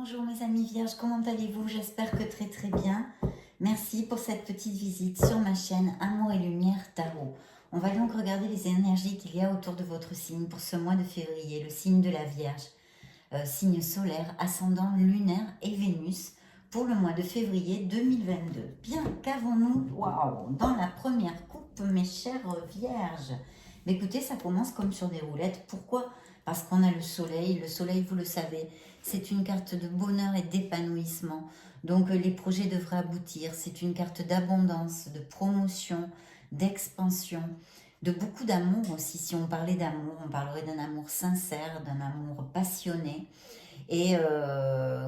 Bonjour mes amis vierges, comment allez-vous? J'espère que très très bien. Merci pour cette petite visite sur ma chaîne Amour et Lumière Tarot. On va donc regarder les énergies qu'il y a autour de votre signe pour ce mois de février, le signe de la Vierge, signe solaire, ascendant lunaire et Vénus pour le mois de février 2022. Bien, qu'avons-nous dans la première coupe, mes chères vierges? Mais écoutez, ça commence comme sur des roulettes. Pourquoi? Parce qu'on a le soleil. Le soleil, vous le savez, c'est une carte de bonheur et d'épanouissement. Donc les projets devraient aboutir. C'est une carte d'abondance, de promotion, d'expansion, de beaucoup d'amour aussi. Si on parlait d'amour, on parlerait d'un amour sincère, d'un amour passionné. Et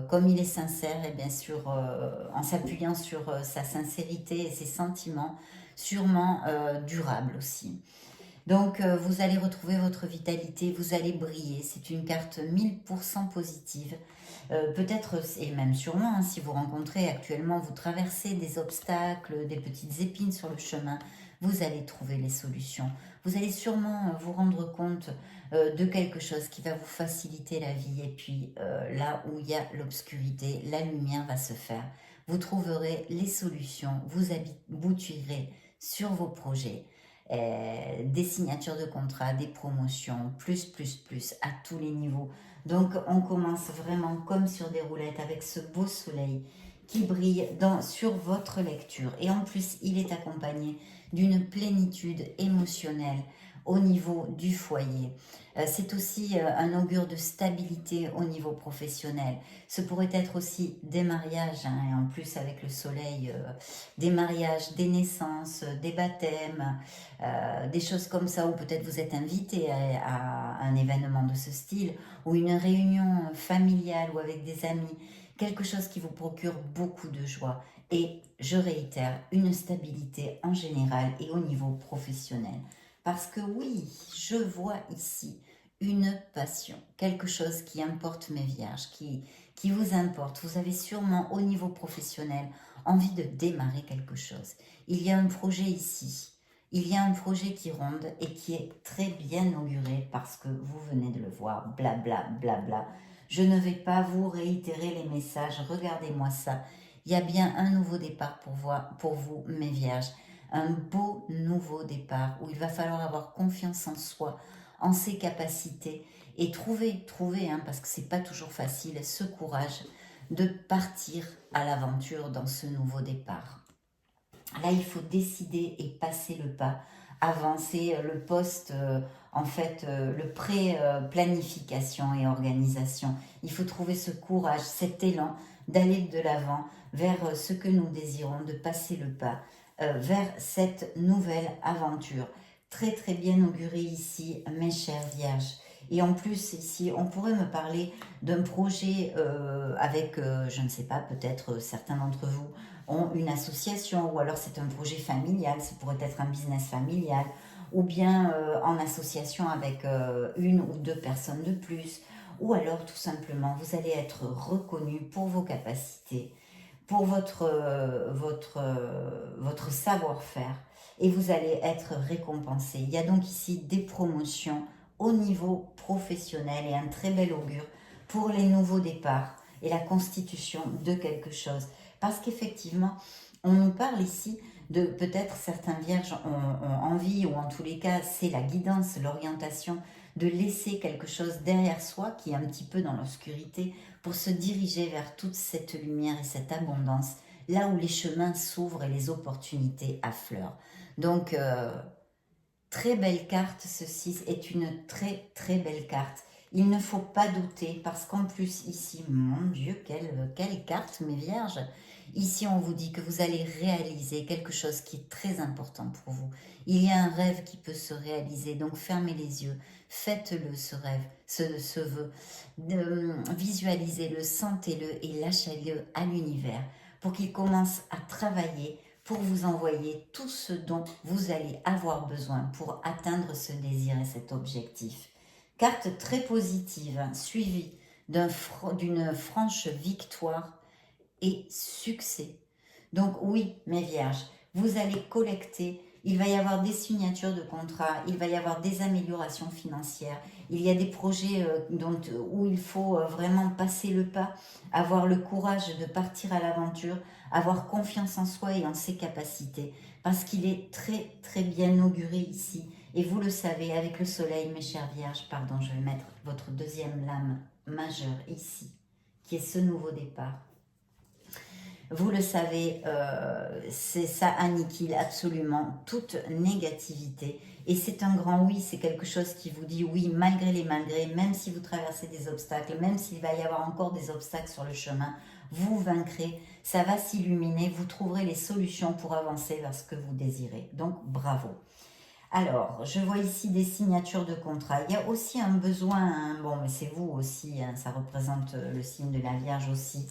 comme il est sincère, et bien sûr, en s'appuyant sur sa sincérité et ses sentiments, sûrement durable aussi. Donc, vous allez retrouver votre vitalité, vous allez briller. C'est une carte 1000% positive. Peut-être, et même sûrement, hein, si vous rencontrez actuellement, vous traversez des obstacles, des petites épines sur le chemin, vous allez trouver les solutions. Vous allez sûrement vous rendre compte de quelque chose qui va vous faciliter la vie. Et puis, là où il y a l'obscurité, la lumière va se faire. Vous trouverez les solutions, vous aboutirez sur vos projets. Des signatures de contrats, des promotions, plus à tous les niveaux. Donc on commence vraiment comme sur des roulettes avec ce beau soleil qui brille sur votre lecture. Et en plus, il est accompagné d'une plénitude émotionnelle au niveau du foyer. C'est aussi un augure de stabilité au niveau professionnel. Ce pourrait être aussi des mariages, hein, et en plus avec le soleil, des mariages, des naissances, des baptêmes, des choses comme ça, ou peut-être vous êtes invité à un événement de ce style, ou une réunion familiale ou avec des amis, quelque chose qui vous procure beaucoup de joie. Et je réitère, une stabilité en général et au niveau professionnel. Parce que oui, je vois ici une passion, quelque chose qui importe mes vierges, qui vous importe. Vous avez sûrement au niveau professionnel envie de démarrer quelque chose. Il y a un projet ici. Il y a un projet qui ronde et qui est très bien auguré parce que vous venez de le voir, blabla, blabla. Je ne vais pas vous réitérer les messages, regardez-moi ça. Il y a bien un nouveau départ pour vous, mes vierges. Un beau nouveau départ où il va falloir avoir confiance en soi, en ses capacités et trouver, hein, parce que c'est pas toujours facile, ce courage de partir à l'aventure dans ce nouveau départ. Là, il faut décider et passer le pas, avancer le poste, en fait, le pré-planification et organisation. Il faut trouver ce courage, cet élan d'aller de l'avant vers ce que nous désirons, de passer le pas vers cette nouvelle aventure. Très très bien augurée ici, mes chères vierges. Et en plus, ici, on pourrait me parler d'un projet avec, je ne sais pas, peut-être certains d'entre vous ont une association, ou alors c'est un projet familial, ça pourrait être un business familial, ou bien en association avec une ou deux personnes de plus, ou alors tout simplement vous allez être reconnu pour vos capacités, pour votre savoir-faire, et vous allez être récompensé. Il y a donc ici des promotions au niveau professionnel et un très bel augure pour les nouveaux départs et la constitution de quelque chose. Parce qu'effectivement, on nous parle ici de peut-être certains vierges ont envie, ou en tous les cas, c'est la guidance, l'orientation, de laisser quelque chose derrière soi qui est un petit peu dans l'obscurité pour se diriger vers toute cette lumière et cette abondance, là où les chemins s'ouvrent et les opportunités affleurent. Donc, très belle carte, ceci est une très très belle carte. Il ne faut pas douter parce qu'en plus ici, mon Dieu, quelle carte mes vierges. Ici on vous dit que vous allez réaliser quelque chose qui est très important pour vous. Il y a un rêve qui peut se réaliser, donc fermez les yeux, faites-le ce rêve, ce vœu, visualisez-le, sentez-le et lâchez-le à l'univers pour qu'il commence à travailler pour vous envoyer tout ce dont vous allez avoir besoin pour atteindre ce désir et cet objectif. Carte très positive, hein, suivie d'une franche victoire et succès. Donc oui, mes vierges, vous allez collecter Il va y avoir des signatures de contrats, il va y avoir des améliorations financières. Il y a des projets où il faut vraiment passer le pas, avoir le courage de partir à l'aventure, avoir confiance en soi et en ses capacités. Parce qu'il est très très bien auguré ici. Et vous le savez, avec le soleil, mes chères vierges, pardon, je vais mettre votre deuxième lame majeure ici, qui est ce nouveau départ. Vous le savez, ça annihile absolument toute négativité. Et c'est un grand oui, c'est quelque chose qui vous dit oui, malgré les malgrés, même si vous traversez des obstacles, même s'il va y avoir encore des obstacles sur le chemin, vous vaincrez, ça va s'illuminer, vous trouverez les solutions pour avancer vers ce que vous désirez. Donc, bravo. Alors, je vois ici des signatures de contrat. Il y a aussi un besoin, hein, bon, mais c'est vous aussi, hein, ça représente le signe de la Vierge aussi.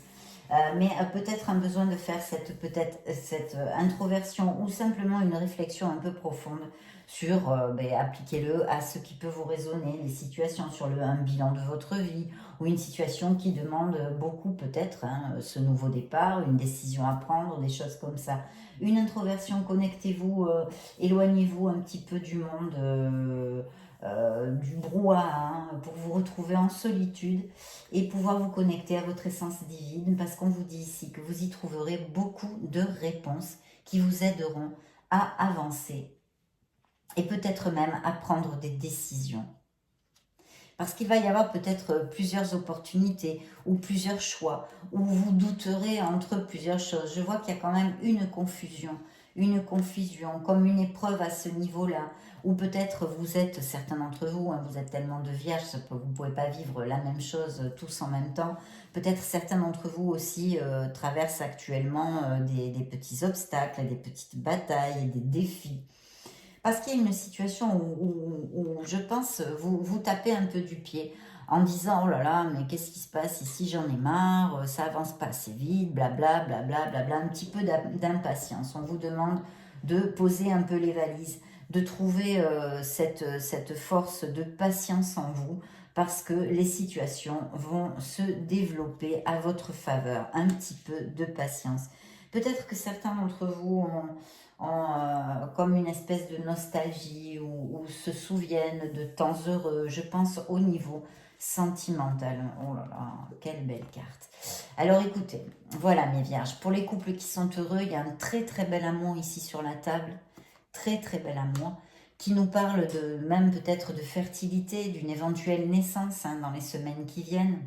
Mais peut-être un besoin de faire cette introversion ou simplement une réflexion un peu profonde sur, appliquez-le à ce qui peut vous résonner, les situations sur un bilan de votre vie ou une situation qui demande beaucoup peut-être, hein, ce nouveau départ, une décision à prendre, des choses comme ça. Une introversion, connectez-vous, éloignez-vous un petit peu du monde, du brouhaha, hein, pour vous retrouver en solitude et pouvoir vous connecter à votre essence divine, parce qu'on vous dit ici que vous y trouverez beaucoup de réponses qui vous aideront à avancer et peut-être même à prendre des décisions. Parce qu'il va y avoir peut-être plusieurs opportunités ou plusieurs choix, où vous douterez entre plusieurs choses. Je vois qu'il y a quand même une confusion, comme une épreuve à ce niveau-là, ou peut-être vous êtes, certains d'entre vous, hein, vous êtes tellement de vierges, vous ne pouvez pas vivre la même chose tous en même temps. Peut-être certains d'entre vous aussi traversent actuellement des petits obstacles, des petites batailles, des défis. Parce qu'il y a une situation où je pense, vous tapez un peu du pied en disant « Oh là là, mais qu'est-ce qui se passe ici? J'en ai marre, ça avance pas assez vite, blabla, blabla, blabla. » Un petit peu d'impatience. On vous demande de poser un peu les valises, de trouver cette force de patience en vous, parce que les situations vont se développer à votre faveur. Un petit peu de patience. Peut-être que certains d'entre vous comme une espèce de nostalgie ou se souviennent de temps heureux. Je pense au niveau sentimental. Oh là là, quelle belle carte. Alors écoutez, voilà mes vierges. Pour les couples qui sont heureux, il y a un très très bel amour ici sur la table. Très très bel amour qui nous parle de même peut-être de fertilité, d'une éventuelle naissance hein, dans les semaines qui viennent.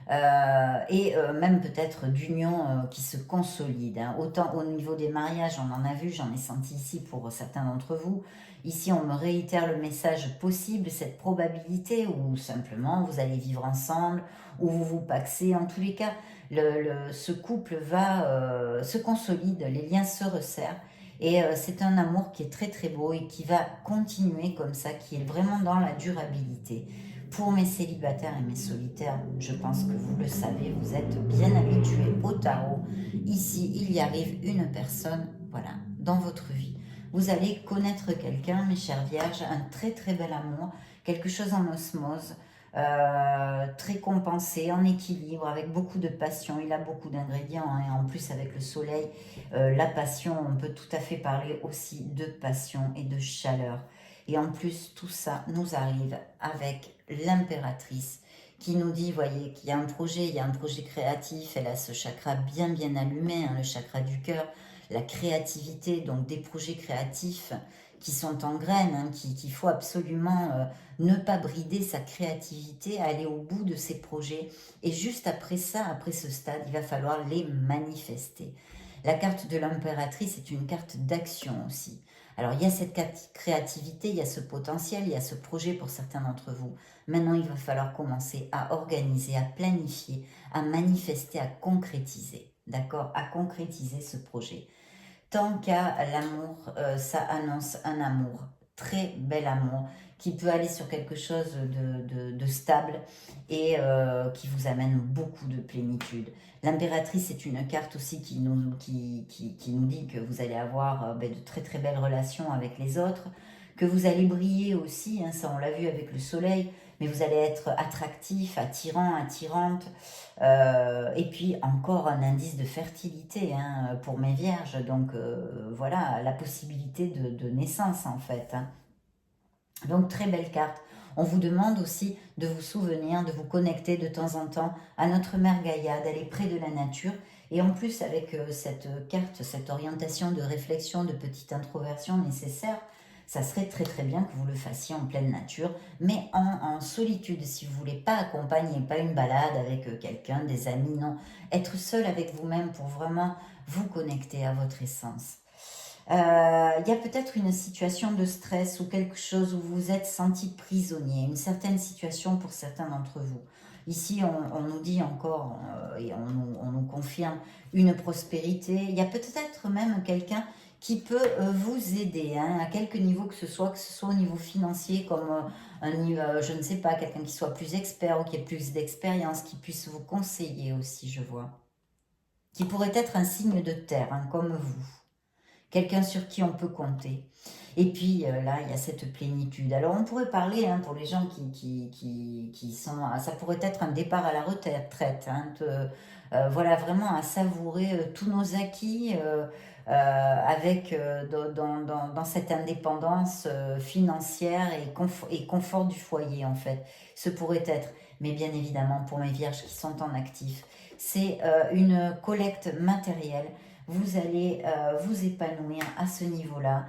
Même peut-être d'union qui se consolide. Hein. Autant au niveau des mariages, on en a vu, j'en ai senti ici pour certains d'entre vous. Ici, on me réitère le message possible, cette probabilité où simplement vous allez vivre ensemble, où vous vous paxez. En tous les cas, ce couple va se consolide, les liens se resserrent. Et c'est un amour qui est très très beau et qui va continuer comme ça, qui est vraiment dans la durabilité. Pour mes célibataires et mes solitaires, je pense que vous le savez, vous êtes bien habitués au tarot. Ici, il y arrive une personne, voilà, dans votre vie. Vous allez connaître quelqu'un, mes chères vierges, un très très bel amour, quelque chose en osmose, très compensé, en équilibre, avec beaucoup de passion. Il a beaucoup d'ingrédients, hein, et en plus avec le soleil, la passion, on peut tout à fait parler aussi de passion et de chaleur. Et en plus, tout ça nous arrive avec l'impératrice qui nous dit, voyez, qu'il y a un projet, il y a un projet créatif, elle a ce chakra bien bien allumé, hein, le chakra du cœur, la créativité, donc des projets créatifs qui sont en graines, hein, qu'il faut absolument ne pas brider sa créativité, aller au bout de ses projets. Et juste après ça, après ce stade, il va falloir les manifester. La carte de l'impératrice est une carte d'action aussi. Alors, il y a cette créativité, il y a ce potentiel, il y a ce projet pour certains d'entre vous. Maintenant, il va falloir commencer à organiser, à planifier, à manifester, à concrétiser. D'accord? À concrétiser ce projet. Tant qu'à l'amour, ça annonce un amour, très bel amour, qui peut aller sur quelque chose de stable et qui vous amène beaucoup de plénitude. L'impératrice est une carte aussi qui nous dit que vous allez avoir de très très belles relations avec les autres, que vous allez briller aussi, hein, ça on l'a vu avec le soleil, mais vous allez être attractif, attirant, attirante. Et puis encore un indice de fertilité hein, pour mes vierges. Donc voilà, la possibilité de naissance en fait. Hein. Donc très belle carte. On vous demande aussi de vous souvenir, de vous connecter de temps en temps à notre mère Gaïa, d'aller près de la nature. Et en plus avec cette carte, cette orientation de réflexion, de petite introversion nécessaire, ça serait très très bien que vous le fassiez en pleine nature, mais en solitude, si vous voulez, pas accompagner, pas une balade avec quelqu'un, des amis, non. Être seul avec vous-même pour vraiment vous connecter à votre essence. Il y a peut-être une situation de stress ou quelque chose où vous vous êtes senti prisonnier, une certaine situation pour certains d'entre vous. Ici, on nous dit encore et on nous confirme une prospérité. Il y a peut-être même quelqu'un qui peut vous aider hein, à quelque niveau que ce soit au niveau financier, comme je ne sais pas, quelqu'un qui soit plus expert ou qui ait plus d'expérience, qui puisse vous conseiller aussi, je vois. Qui pourrait être un signe de terre, hein, comme vous. Quelqu'un sur qui on peut compter. Et puis là, il y a cette plénitude. Alors on pourrait parler, hein, pour les gens qui sont... Ça pourrait être un départ à la retraite. Hein, voilà, vraiment à savourer tous nos acquis avec dans cette indépendance financière et confort du foyer, en fait. Ce pourrait être, mais bien évidemment, pour mes vierges qui sont en actif, c'est une collecte matérielle. Vous allez vous épanouir à ce niveau-là.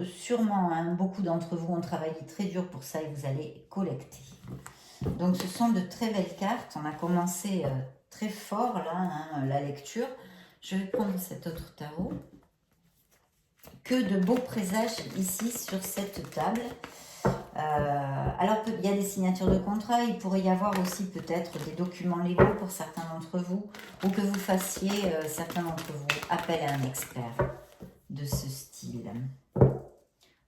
Sûrement, hein, beaucoup d'entre vous ont travaillé très dur pour ça et vous allez collecter. Donc, ce sont de très belles cartes. On a commencé très fort, là, hein, la lecture. Je vais prendre cet autre tarot. Que de beaux présages ici sur cette table. Alors, il y a des signatures de contrat, il pourrait y avoir aussi peut-être des documents légaux pour certains d'entre vous, ou que vous fassiez, certains d'entre vous, appel à un expert de ce style.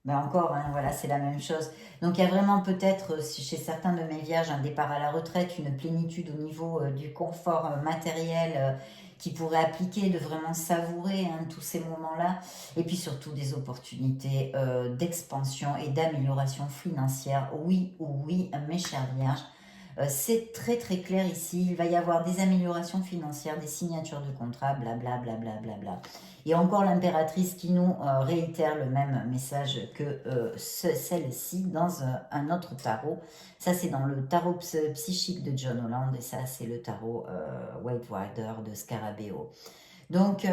Ben encore, hein, voilà, c'est la même chose. Donc, il y a vraiment peut-être, chez certains de mes vierges, un départ à la retraite, une plénitude au niveau du confort matériel qui pourrait appliquer, de vraiment savourer hein, tous ces moments-là. Et puis surtout des opportunités d'expansion et d'amélioration financière. Oui ou oui, mes chères vierges. C'est très très clair ici, il va y avoir des améliorations financières, des signatures de contrats, blablabla. Bla, bla, bla, bla. Et encore l'impératrice qui nous réitère le même message que celle-ci dans un autre tarot. Ça c'est dans le tarot psychique de John Holland et ça c'est le tarot White Rider de Scarabeo. Donc,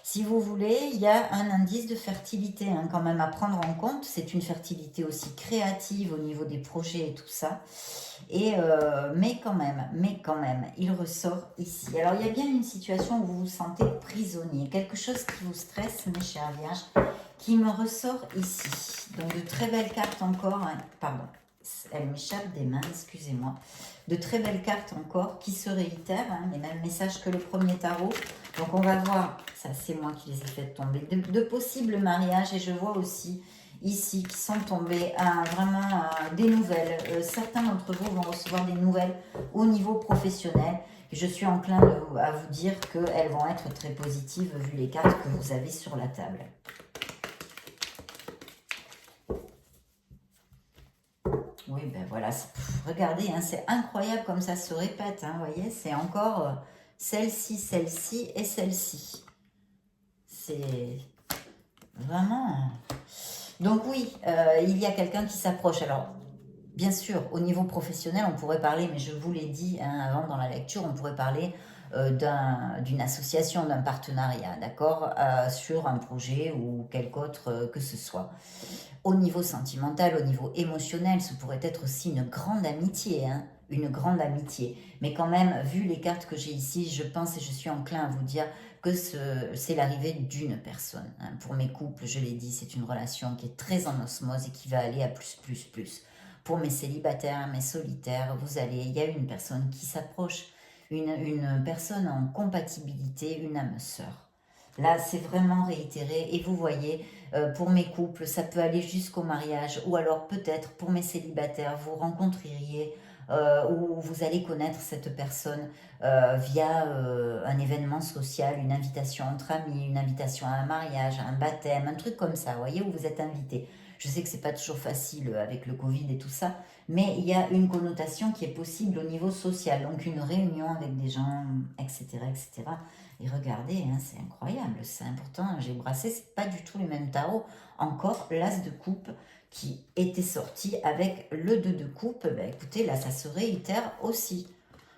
si vous voulez, il y a un indice de fertilité hein, quand même à prendre en compte. C'est une fertilité aussi créative au niveau des projets et tout ça. Et, mais quand même, il ressort ici. Alors, il y a bien une situation où vous vous sentez prisonnier. Quelque chose qui vous stresse, mes chers vierges, qui me ressort ici. Donc, de très belles cartes encore. Hein, pardon, elle m'échappe des mains, excusez-moi. De très belles cartes encore qui se réitèrent, hein, les mêmes messages que le premier tarot. Donc on va voir, ça c'est moi qui les ai fait tomber, de possibles mariages et je vois aussi ici qui sont tombés vraiment des nouvelles. Certains d'entre vous vont recevoir des nouvelles au niveau professionnel. Je suis enclin à vous dire qu'elles vont être très positives vu les cartes que vous avez sur la table. Oui, ben voilà, regardez, hein, c'est incroyable comme ça se répète, hein, vous voyez, c'est encore celle-ci et celle-ci. C'est vraiment... Donc oui, il y a quelqu'un qui s'approche. Alors, bien sûr, au niveau professionnel, on pourrait parler, mais je vous l'ai dit hein, avant dans la lecture, on pourrait parler d'une association, d'un partenariat, d'accord, sur un projet ou quelque autre que ce soit. Au niveau sentimental, au niveau émotionnel, ce pourrait être aussi une grande amitié, hein, une grande amitié. Mais quand même, vu les cartes que j'ai ici, je pense et je suis enclin à vous dire que c'est l'arrivée d'une personne. Hein. Pour mes couples, je l'ai dit, c'est une relation qui est très en osmose et qui va aller à plus, plus, plus. Pour mes célibataires, mes solitaires, il y a une personne qui s'approche, une personne en compatibilité, une âme sœur. Là, c'est vraiment réitéré et vous voyez, pour mes couples, ça peut aller jusqu'au mariage ou alors peut-être pour mes célibataires, vous rencontreriez ou vous allez connaître cette personne via un événement social, une invitation entre amis, une invitation à un mariage, un baptême, un truc comme ça, vous voyez, où vous êtes invité. Je sais que c'est pas toujours facile avec le Covid et tout ça, mais il y a une connotation qui est possible au niveau social. Donc une réunion avec des gens, etc. etc. Et regardez, hein, c'est incroyable, c'est important. J'ai brassé, c'est pas du tout les mêmes tarots. Encore l'as de coupe qui était sorti avec le 2 de coupe. Ben, écoutez, là ça se réitère aussi.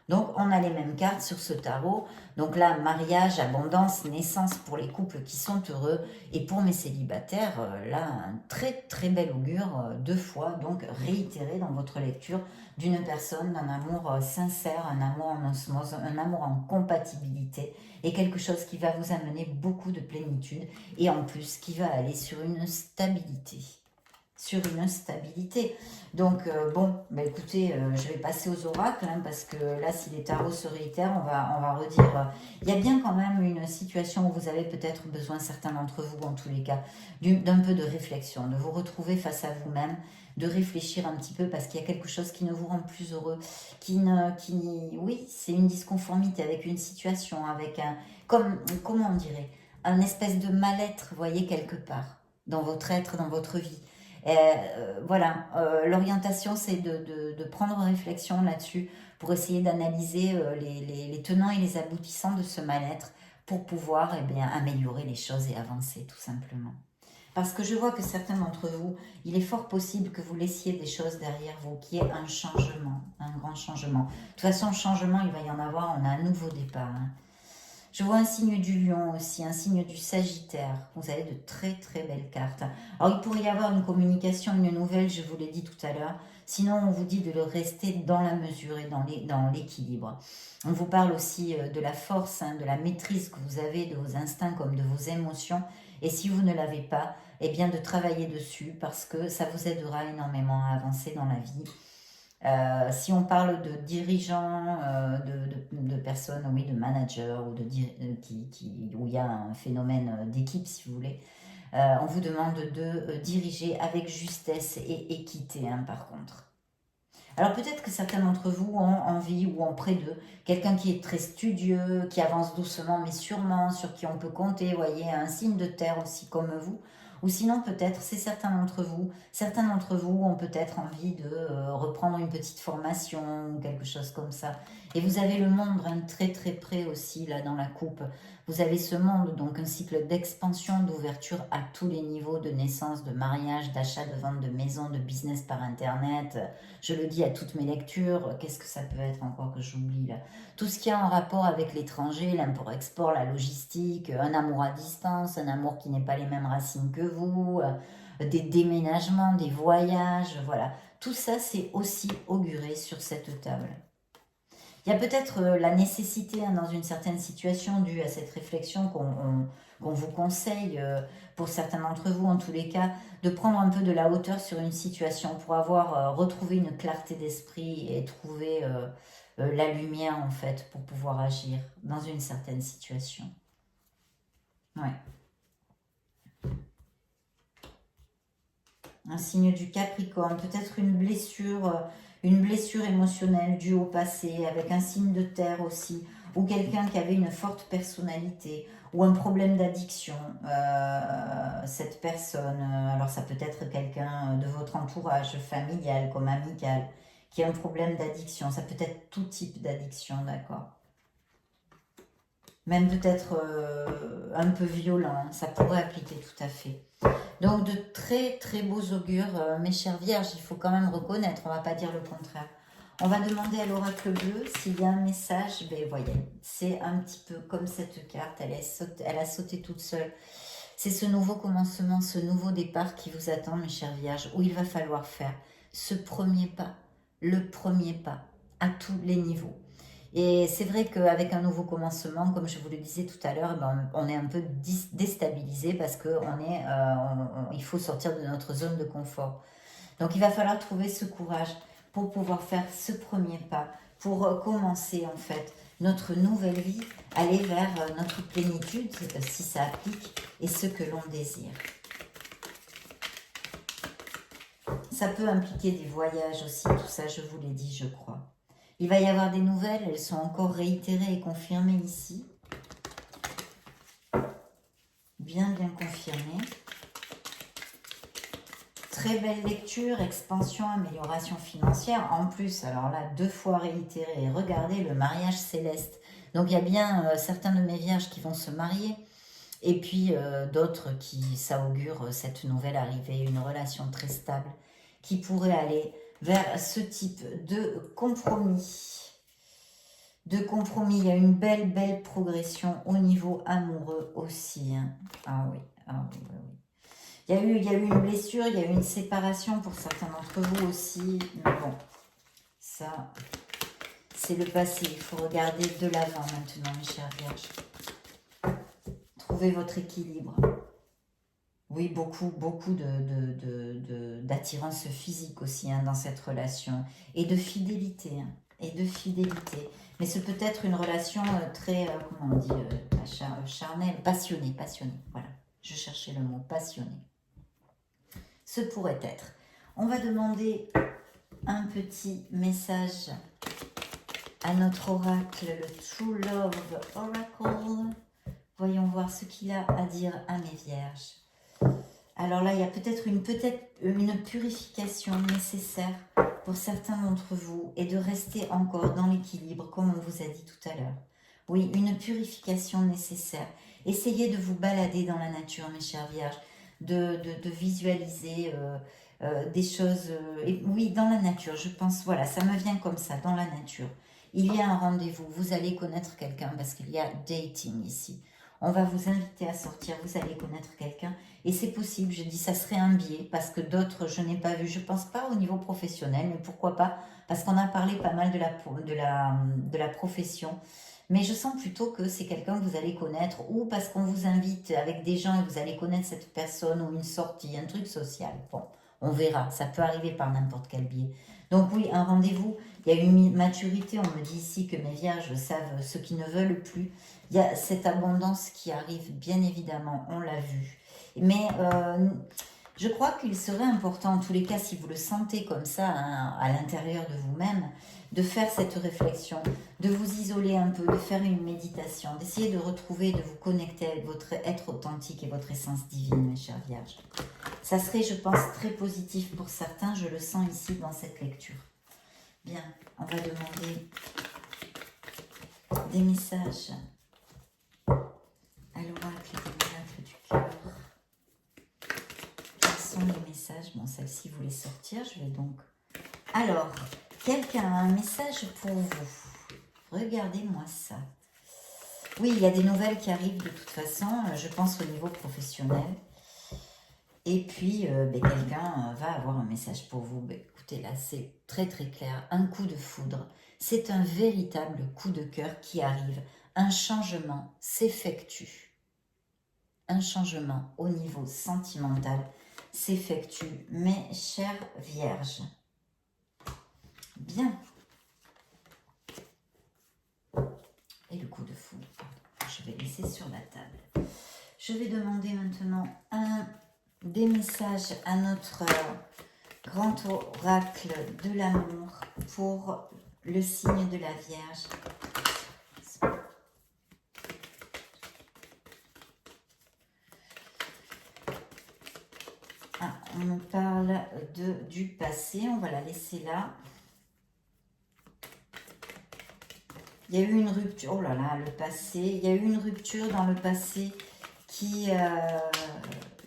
Donc, on a les mêmes cartes sur ce tarot. Donc là, mariage, abondance, naissance pour les couples qui sont heureux. Et pour mes célibataires, là, un très très bel augure, 2 fois, donc réitéré dans votre lecture d'une personne, d'un amour sincère, un amour en osmose, un amour en compatibilité et quelque chose qui va vous amener beaucoup de plénitude et en plus qui va aller sur une stabilité. Sur une stabilité. Donc, bon, bah écoutez, je vais passer aux oracles, hein, parce que là, si les tarots se réitèrent, on va redire. Il y a bien quand même une situation où vous avez peut-être besoin, certains d'entre vous, en tous les cas, d'un peu de réflexion, de vous retrouver face à vous-même, de réfléchir un petit peu, parce qu'il y a quelque chose qui ne vous rend plus heureux, oui, c'est une disconformité avec une situation, avec un, comment on dirait, un espèce de mal-être, vous voyez, quelque part, dans votre être, dans votre vie. Voilà, l'orientation c'est de prendre réflexion là-dessus pour essayer d'analyser les tenants et les aboutissants de ce mal-être pour pouvoir bien, améliorer les choses et avancer tout simplement. Parce que je vois que certains d'entre vous, il est fort possible que vous laissiez des choses derrière vous, qu'il y ait un changement, un grand changement. De toute façon, changement, il va y en avoir, on a un nouveau départ. Hein. Je vois un signe du lion aussi, un signe du sagittaire. Vous avez de très très belles cartes. Alors il pourrait y avoir une communication, une nouvelle, je vous l'ai dit tout à l'heure. Sinon on vous dit de le rester dans la mesure et dans l'équilibre. On vous parle aussi de la force, hein, de la maîtrise que vous avez de vos instincts comme de vos émotions. Et si vous ne l'avez pas, eh bien de travailler dessus parce que ça vous aidera énormément à avancer dans la vie. Si on parle de dirigeants, de personnes, oui, de managers, ou où il y a un phénomène d'équipe, si vous voulez, on vous demande de diriger avec justesse et équité, hein, par contre. Alors peut-être que certains d'entre vous ont envie ou ont près d'eux quelqu'un qui est très studieux, qui avance doucement mais sûrement, sur qui on peut compter, vous voyez, un signe de terre aussi comme vous. Ou sinon peut-être, c'est certains d'entre vous ont peut-être envie de reprendre une petite formation ou quelque chose comme ça. Et vous avez le monde hein, très très près aussi là dans la coupe. Vous avez ce monde, donc un cycle d'expansion, d'ouverture à tous les niveaux, de naissance, de mariage, d'achat, de vente de maison, de business par internet. Je le dis à toutes mes lectures, qu'est-ce que ça peut être encore que j'oublie là? Tout ce qui a en rapport avec l'étranger, l'import-export, la logistique, un amour à distance, un amour qui n'est pas les mêmes racines que vous, des déménagements, des voyages, voilà. Tout ça, c'est aussi auguré sur cette table. Il y a peut-être la nécessité hein, dans une certaine situation due à cette réflexion qu'on vous conseille, pour certains d'entre vous en tous les cas, de prendre un peu de la hauteur sur une situation pour avoir retrouvé une clarté d'esprit et trouver la lumière en fait pour pouvoir agir dans une certaine situation. Ouais. Un signe du Capricorne, peut-être une blessure émotionnelle due au passé, avec un signe de terre aussi, ou quelqu'un qui avait une forte personnalité, ou un problème d'addiction, cette personne, alors ça peut être quelqu'un de votre entourage familial comme amical, qui a un problème d'addiction, ça peut être tout type d'addiction, d'accord. Même peut-être un peu violent, ça pourrait appliquer tout à fait. Donc de très très beaux augures, mes chères vierges, il faut quand même reconnaître, on ne va pas dire le contraire. On va demander à l'oracle bleu s'il y a un message, ben voyez, c'est un petit peu comme cette carte, elle a sauté toute seule. C'est ce nouveau commencement, ce nouveau départ qui vous attend, mes chères vierges, où il va falloir faire ce premier pas, le premier pas, à tous les niveaux. Et c'est vrai qu'avec un nouveau commencement, comme je vous le disais tout à l'heure, ben, on est un peu déstabilisé parce qu'il faut sortir de notre zone de confort. Donc il va falloir trouver ce courage pour pouvoir faire ce premier pas, pour commencer en fait notre nouvelle vie, aller vers notre plénitude, si ça applique, et ce que l'on désire. Ça peut impliquer des voyages aussi, tout ça je vous l'ai dit, je crois. Il va y avoir des nouvelles, elles sont encore réitérées et confirmées ici. Bien confirmées. très belle lecture, expansion, amélioration financière. En plus, alors là, 2 fois réitéré, regardez le mariage céleste. Donc il y a bien certains de mes vierges qui vont se marier. Et puis d'autres qui, ça augure cette nouvelle arrivée, une relation très stable qui pourrait aller vers ce type de compromis. Il y a une belle progression au niveau amoureux aussi. Hein. Ah oui, ah oui, oui, oui. Il y a eu une blessure, il y a eu une séparation pour certains d'entre vous aussi. Mais bon, ça, c'est le passé. Il faut regarder de l'avant maintenant, mes chers vierges. Trouvez votre équilibre. Oui, beaucoup d'attirance physique aussi hein, dans cette relation. Et de fidélité. Hein, et de fidélité. Mais c'est peut-être une relation très, comment on dit, charnelle, passionnée. Voilà, je cherchais le mot passionné. Ce pourrait être. On va demander un petit message à notre oracle, le True Love Oracle. Voyons voir ce qu'il a à dire à mes vierges. Alors là, il y a peut-être une purification nécessaire pour certains d'entre vous et de rester encore dans l'équilibre, comme on vous a dit tout à l'heure. Oui, une purification nécessaire. Essayez de vous balader dans la nature, mes chères vierges, de visualiser des choses. Et oui, dans la nature, je pense, voilà, ça me vient comme ça, dans la nature. Il y a un rendez-vous, vous allez connaître quelqu'un parce qu'il y a dating ici. On va vous inviter à sortir, vous allez connaître quelqu'un. Et c'est possible, je dis, ça serait un biais, parce que d'autres, je n'ai pas vu, je ne pense pas au niveau professionnel, mais pourquoi pas, parce qu'on a parlé pas mal de la profession. Mais je sens plutôt que c'est quelqu'un que vous allez connaître, ou parce qu'on vous invite avec des gens et vous allez connaître cette personne, ou une sortie, un truc social. Bon, on verra, ça peut arriver par n'importe quel biais. Donc oui, un rendez-vous, il y a une maturité, on me dit ici que mes vierges savent ce qu'ils ne veulent plus. Il y a cette abondance qui arrive, bien évidemment, on l'a vu. Mais je crois qu'il serait important, en tous les cas, si vous le sentez comme ça, hein, à l'intérieur de vous-même, de faire cette réflexion, de vous isoler un peu, de faire une méditation, d'essayer de retrouver, de vous connecter avec votre être authentique et votre essence divine, mes chères vierges. Ça serait, je pense, très positif pour certains, je le sens ici dans cette lecture. Bien, on va demander des messages à l'oracle des miracles du cœur. Quels sont les messages? Bon, celle-ci voulait sortir, je vais donc... Alors, quelqu'un a un message pour vous. Regardez-moi ça. Oui, il y a des nouvelles qui arrivent de toute façon, je pense au niveau professionnel. Et puis, quelqu'un va avoir un message pour vous. Écoutez, là, c'est très clair. Un coup de foudre. C'est un véritable coup de cœur qui arrive. Un changement s'effectue. Un changement au niveau sentimental s'effectue. Mes chères vierges. Bien. Et le coup de foudre. Je vais laisser sur la table. Je vais demander maintenant des messages à notre grand oracle de l'amour pour le signe de la Vierge. Ah, on me parle du passé, on va la laisser là. Il y a eu une rupture, oh là là, le passé, il y a eu une rupture dans le passé qui,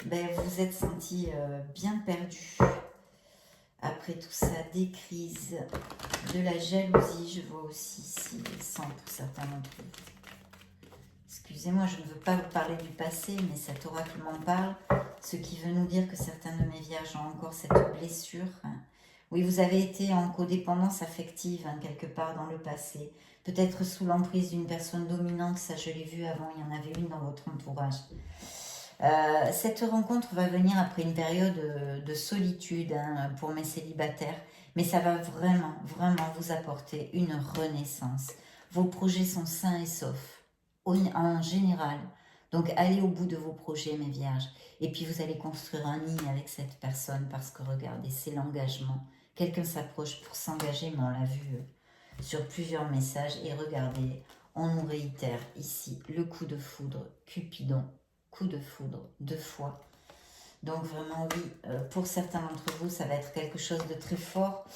vous êtes senti bien perdu. Après tout ça, des crises, de la jalousie, je vois aussi ici, les sangs pour certains d'entre vous. Excusez-moi, je ne veux pas vous parler du passé, mais cet oracle m'en parle, ce qui veut nous dire que certains de mes vierges ont encore cette blessure. Oui, vous avez été en codépendance affective, quelque part dans le passé. Peut-être sous l'emprise d'une personne dominante, ça je l'ai vu avant, il y en avait une dans votre entourage. Cette rencontre va venir après une période de solitude pour mes célibataires, mais ça va vraiment vous apporter une renaissance. Vos projets sont sains et saufs, en général. Donc allez au bout de vos projets, mes vierges. Et puis vous allez construire un nid avec cette personne parce que regardez, c'est l'engagement. Quelqu'un s'approche pour s'engager, mais on l'a vu sur plusieurs messages. Et regardez, on nous réitère ici le coup de foudre, Cupidon. Coup de foudre, 2 fois. Donc vraiment oui, pour certains d'entre vous, ça va être quelque chose de très fort.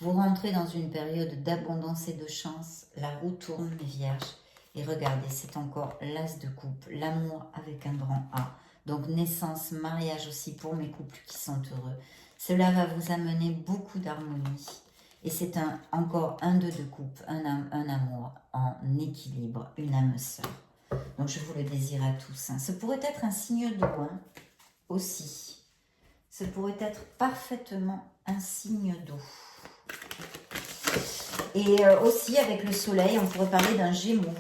Vous rentrez dans une période d'abondance et de chance. La roue tourne, mes vierges. Et regardez, c'est encore l'as de coupe, l'amour avec un grand A. Donc naissance, mariage aussi pour mes couples qui sont heureux. Cela va vous amener beaucoup d'harmonie. Et c'est encore un 2 de coupe, un amour en équilibre, une âme sœur. Donc je vous le désire à tous. Hein. Ce pourrait être un signe d'eau hein, aussi. Ce pourrait être parfaitement un signe d'eau. Et aussi avec le soleil, on pourrait parler d'un Gémeaux.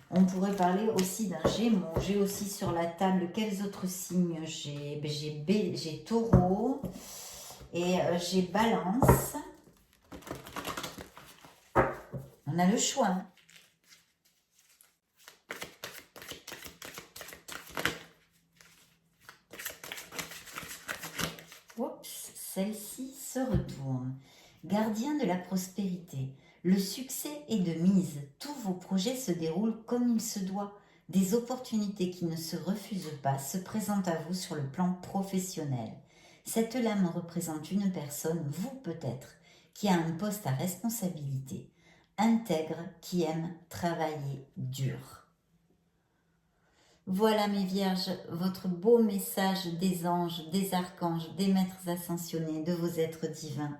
On pourrait parler aussi d'un Gémeaux. J'ai aussi sur la table quels autres signes j'ai Taureau et j'ai Balance. On a le choix. Hein. Oups, celle-ci se retourne. Gardien de la prospérité. Le succès est de mise. Tous vos projets se déroulent comme il se doit. Des opportunités qui ne se refusent pas se présentent à vous sur le plan professionnel. Cette lame représente une personne, vous peut-être, qui a un poste à responsabilité, intègre, qui aime travailler dur. Voilà mes vierges, votre beau message des anges, des archanges, des maîtres ascensionnés, de vos êtres divins.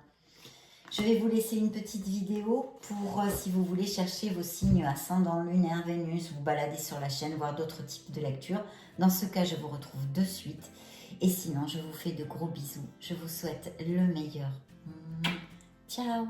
Je vais vous laisser une petite vidéo pour, si vous voulez chercher vos signes ascendant, lunaire, Vénus, vous balader sur la chaîne, voir d'autres types de lectures. Dans ce cas, je vous retrouve de suite. Et sinon, je vous fais de gros bisous. Je vous souhaite le meilleur. Ciao!